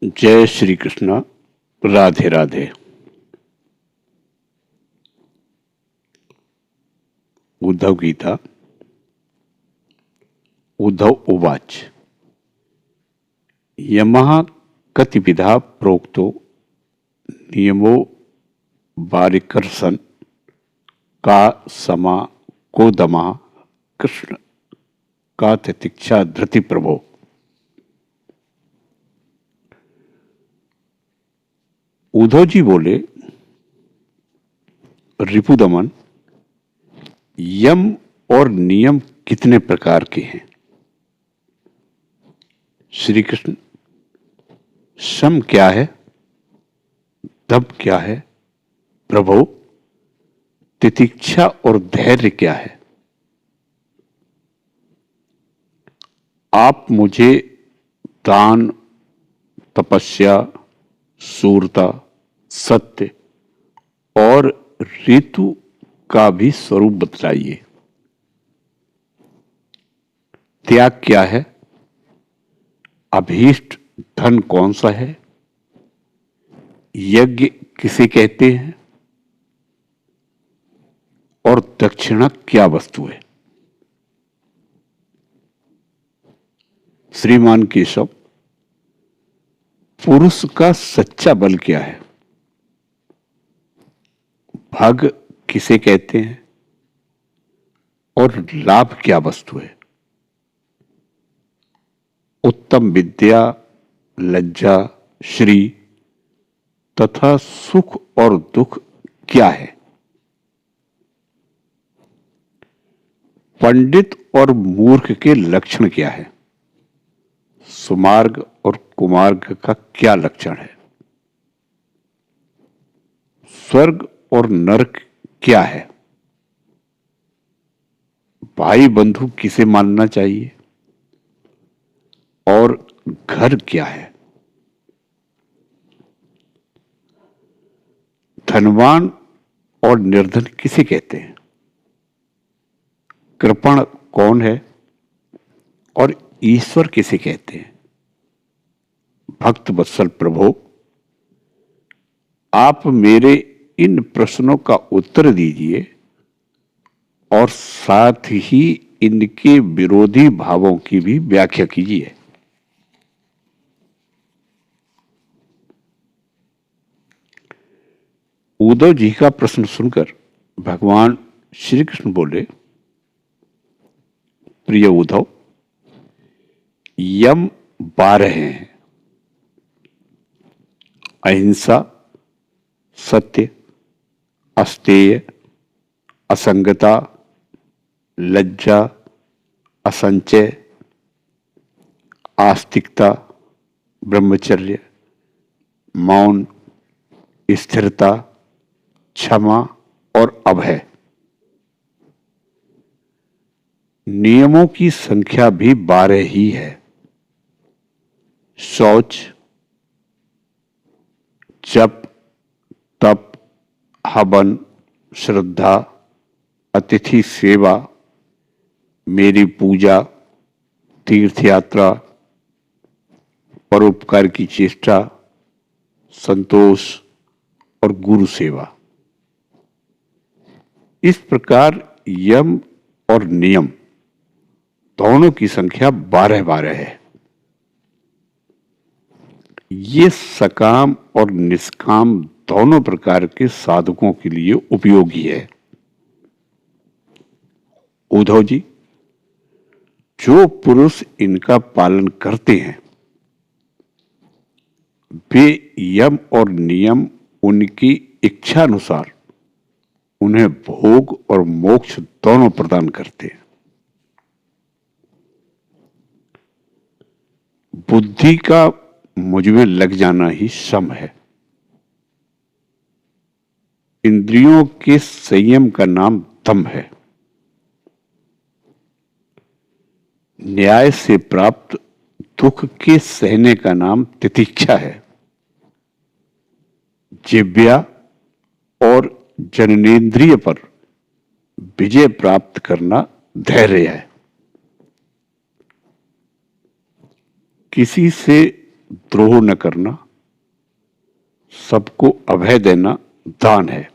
जय श्री कृष्ण। राधे राधे। उद्धव गीता। उद्धव उवाच यमः कतिविधा प्रोक्तो नियमो बारिकर्षन् का समा को दमा कृष्ण का तितिक्षा धृति प्रभो। उद्धव जी बोले, रिपुदमन, यम और नियम कितने प्रकार के हैं? श्री कृष्ण, सम क्या है, दम क्या है प्रभो, तितिक्षा और धैर्य क्या है? आप मुझे दान, तपस्या, सूरता, सत्य और ऋतु का भी स्वरूप बतलाइए। त्याग क्या है, अभीष्ट धन कौन सा है, यज्ञ किसे कहते हैं और दक्षिणा क्या वस्तु है? श्रीमान केशव, पुरुष का सच्चा बल क्या है, भाग किसे कहते हैं और लाभ क्या वस्तु है? उत्तम विद्या, लज्जा, श्री तथा सुख और दुख क्या है? पंडित और मूर्ख के लक्षण क्या है? सुमार्ग और कुमार्ग का क्या लक्षण है? स्वर्ग और नरक क्या है? भाई बंधु किसे मानना चाहिए और घर क्या है? धनवान और निर्धन किसे कहते हैं? कृपण कौन है और ईश्वर किसे कहते हैं? भक्त वत्सल प्रभु, आप मेरे इन प्रश्नों का उत्तर दीजिए और साथ ही इनके विरोधी भावों की भी व्याख्या कीजिए। उद्धव जी का प्रश्न सुनकर भगवान श्री कृष्ण बोले, प्रिय उद्धव, यम 12 हैं। अहिंसा, सत्य, अस्तेय, असंगता, लज्जा, असंचय, आस्तिकता, ब्रह्मचर्य, मौन, स्थिरता, क्षमा और अभय। नियमों की संख्या भी 12 ही है। शौच, जप, तप, हवन, श्रद्धा, अतिथि सेवा, मेरी पूजा, तीर्थ यात्रा, परोपकार की चेष्टा, संतोष और गुरु सेवा। इस प्रकार यम और नियम दोनों की संख्या 12-12 है। ये सकाम और निष्काम दोनों प्रकार के साधकों के लिए उपयोगी है। उद्धव जी, जो पुरुष इनका पालन करते हैं वे यम और नियम उनकी इच्छा अनुसार उन्हें भोग और मोक्ष दोनों प्रदान करते हैं। बुद्धि का मुझ में लग जाना ही सम है। इंद्रियों के संयम का नाम दम है। न्याय से प्राप्त दुख के सहने का नाम तितिक्षा है। जिव्या और जननेंद्रिय पर विजय प्राप्त करना धैर्य है। किसी से द्रोह न करना, सबको अभय देना दान है।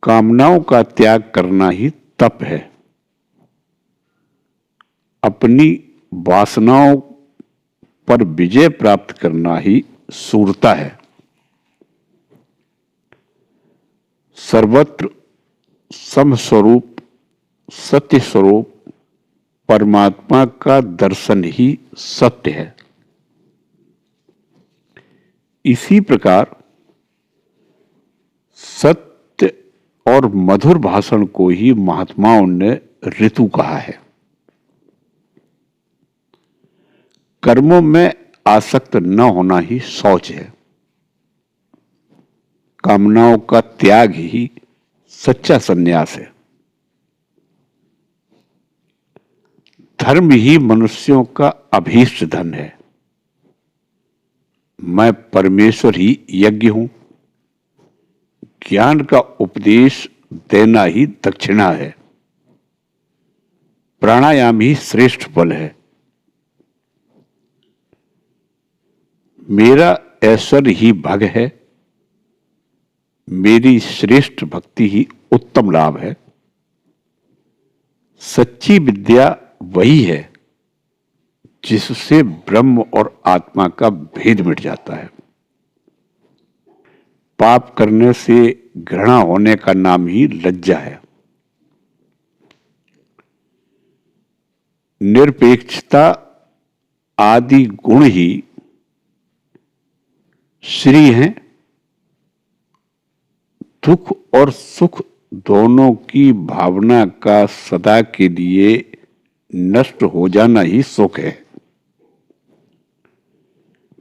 कामनाओं का त्याग करना ही तप है। अपनी वासनाओं पर विजय प्राप्त करना ही शूरता है। सर्वत्र समस्वरूप सत्य स्वरूप परमात्मा का दर्शन ही सत्य है। इसी प्रकार सत्य और मधुर भाषण को ही महात्माओं ने ऋतु कहा है। कर्मों में आसक्त न होना ही शौच है। कामनाओं का त्याग ही सच्चा संन्यास है। धर्म ही मनुष्यों का अभीष्ट धन है। मैं परमेश्वर ही यज्ञ हूं। ज्ञान का उपदेश देना ही दक्षिणा है। प्राणायाम ही श्रेष्ठ बल है। मेरा ऐश्वर्य ही भग है। मेरी श्रेष्ठ भक्ति ही उत्तम लाभ है। सच्ची विद्या वही है जिससे ब्रह्म और आत्मा का भेद मिट जाता है। पाप करने से घृणा होने का नाम ही लज्जा है। निरपेक्षता आदि गुण ही श्री हैं। दुख और सुख दोनों की भावना का सदा के लिए नष्ट हो जाना ही सुख है।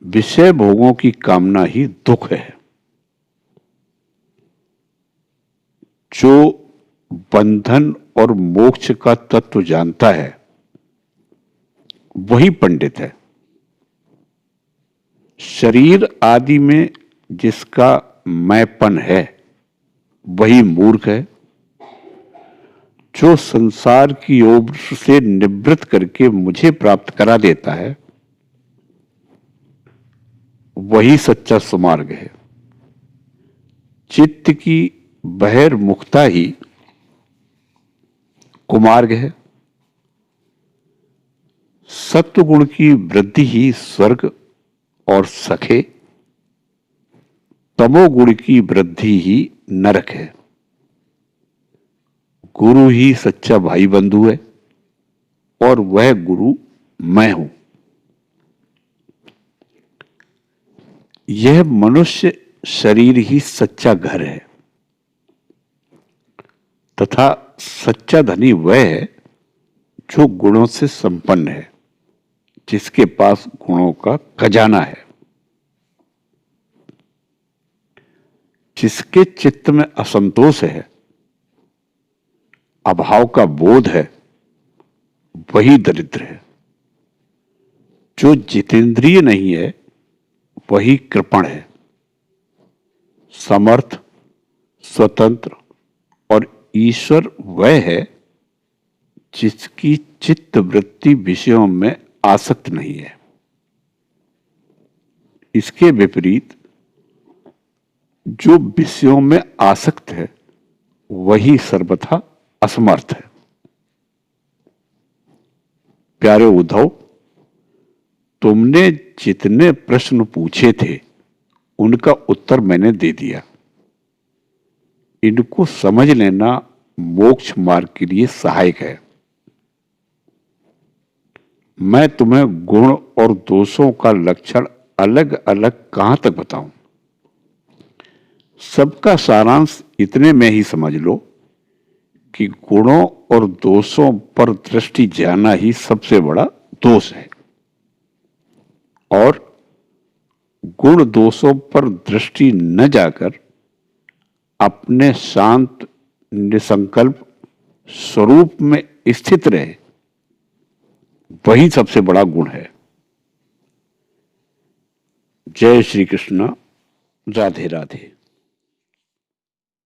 विषय भोगों की कामना ही दुख है। जो बंधन और मोक्ष का तत्व जानता है वही पंडित है। शरीर आदि में जिसका मैंपन है वही मूर्ख है। जो संसार की ओर से निवृत्त करके मुझे प्राप्त करा देता है वही सच्चा सुमार्ग है। चित्त की बहिर्मुखता ही कुमार्ग है। सत्वगुण की वृद्धि ही स्वर्ग और सखे। तमोगुण की वृद्धि ही नरक है। गुरु ही सच्चा भाई बंधु है और वह गुरु मैं हूं। यह मनुष्य शरीर ही सच्चा घर है तथा सच्चा धनी वह है जो गुणों से संपन्न है, जिसके पास गुणों का खजाना है। जिसके चित्त में असंतोष है, अभाव का बोध है, वही दरिद्र है। जो जितेंद्रिय नहीं है वही कृपण है। समर्थ, स्वतंत्र और ईश्वर वह है जिसकी चित्त वृत्ति विषयों में आसक्त नहीं है। इसके विपरीत जो विषयों में आसक्त है वही सर्वथा असमर्थ है। प्यारे उद्धव, तुमने जितने प्रश्न पूछे थे उनका उत्तर मैंने दे दिया। इनको समझ लेना मोक्ष मार्ग के लिए सहायक है। मैं तुम्हें गुण और दोषों का लक्षण अलग अलग कहां तक बताऊं? सबका सारांश इतने में ही समझ लो कि गुणों और दोषों पर दृष्टि जाना ही सबसे बड़ा दोष है और गुण दोषों पर दृष्टि न जाकर अपने शांत निसंकल्प स्वरूप में स्थित रहे, वही सबसे बड़ा गुण है। जय श्री कृष्ण। राधे राधे।